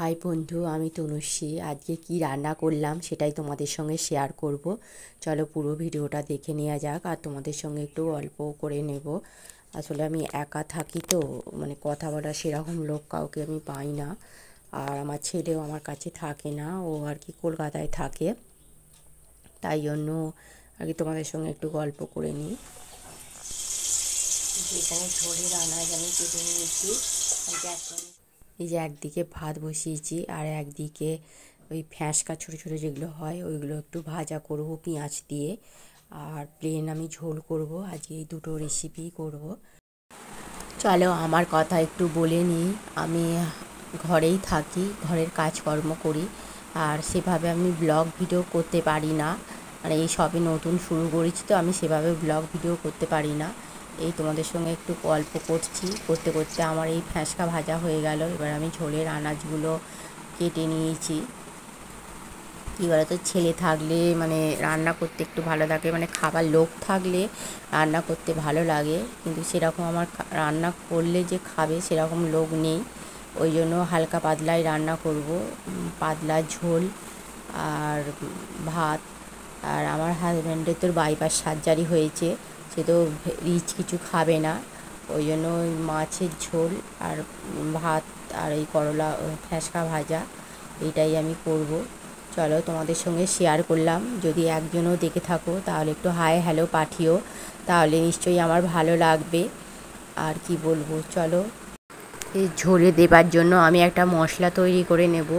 High বন্ধু, আমি তনুশ্রী। আজকে কি রান্না করলাম সেটাই তোমাদের সঙ্গে শেয়ার করব। চলো পুরো ভিডিওটা দেখে নেওয়া যাক, আর তোমাদের সঙ্গে একটু গল্প করে নেব। আসলে আমি একা থাকি তো, মানে কথা বলার সেরকম লোক কাউকে আমি পাই না। আর আমার ছেলেও আমার কাছে থাকে না, ও আর কি কলকাতায় থাকে। তাই জন্য আর কি তোমাদের সঙ্গে একটু গল্প করে নিই। এখানে ঝোলে রান্না আমি কেটে নিয়েছি। এই যে একদিকে ভাত বসিয়েছি, আর একদিকে ওই ফ্যাঁসকা ছোটো ছোটো যেগুলো হয় ওইগুলো একটু ভাজা করব পেঁয়াজ দিয়ে। আর প্লেন আমি ঝোল করব। আজকে এই দুটো রেসিপি করব। চলো আমার কথা একটু বলে নিই। আমি ঘরেই থাকি, ঘরের কাজকর্ম করি, আর সেভাবে আমি ব্লগ ভিডিও করতে পারি না। মানে এই সবে নতুন শুরু করেছি তো, আমি সেভাবে ব্লগ ভিডিও করতে পারি না। এই তোমাদের সঙ্গে একটু গল্প করছি, করতে করতে আমার এই ফ্যাঁসকা ভাজা হয়ে গেল। এবার আমি ঝোলের আনাজগুলো কেটে নিয়েছি। কী বলতো, ছেলে থাকলে মানে রান্না করতে একটু ভালো লাগে, মানে খাবার লোক থাকলে রান্না করতে ভালো লাগে, কিন্তু সেরকম আমার রান্না করলে যে খাবে সেরকম লোক নেই। ওই জন্য হালকা পাতলাই রান্না করব, পাতলা ঝোল আর ভাত। আর আমার হাজব্যান্ডের তো বাইপাস সার্জারি হয়েছে, সে তো রিচ কিছু খাবে না। ওই জন্য ওই মাছের ঝোল আর ভাত আর এই করলা ফ্যাঁসকা ভাজা, এইটাই আমি করব। চলো তোমাদের সঙ্গে শেয়ার করলাম। যদি একজনও দেখে থাকো তাহলে একটু হাই হ্যালো পাঠিও, তাহলে নিশ্চয়ই আমার ভালো লাগবে। আর কি বলবো, চলো। এই ঝোলে দেবার জন্য আমি একটা মশলা তৈরি করে নেব।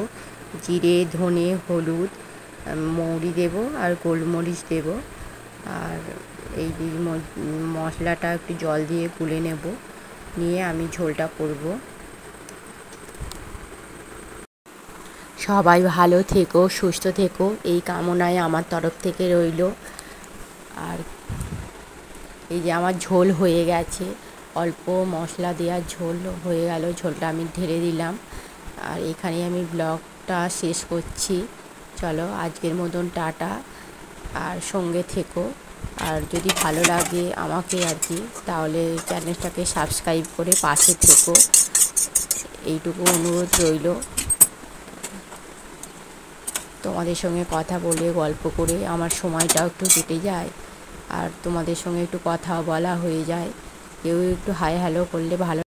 জিরে, ধনে, হলুদ, মৌরি দেব আর গোলমরিচ দেব। আর এই মশলাটা একটু জল দিয়ে গুলে নেব, নিয়ে আমি ঝোলটা করব। সবাই ভালো থেকো, সুস্থ থেকো, এই কামনায় আমার তরফ থেকে রইল। আর এই যে আমার ঝোল হয়ে গেছে, অল্প মশলা দেওয়ার ঝোল হয়ে গেল, ঝোলটা আমি ঢেলে দিলাম। আর এখানেই আমি ব্লগটা শেষ করছি। চলো আজকের মতন টাটা, আর সঙ্গে থেকো। আর যদি ভালো লাগে আমাকে আর কি, তাহলে চ্যানেলটাকে সাবস্ক্রাইব করে পাশে থেকো, এইটুকু অনুরোধ রইল। তোমাদের সঙ্গে কথা বলে গল্প করে আমার সময়টাও একটু কেটে যায়, আর তোমাদের সঙ্গে একটু কথা বলা হয়ে যায়। কেউ একটু হাই হ্যালো করলে ভালো।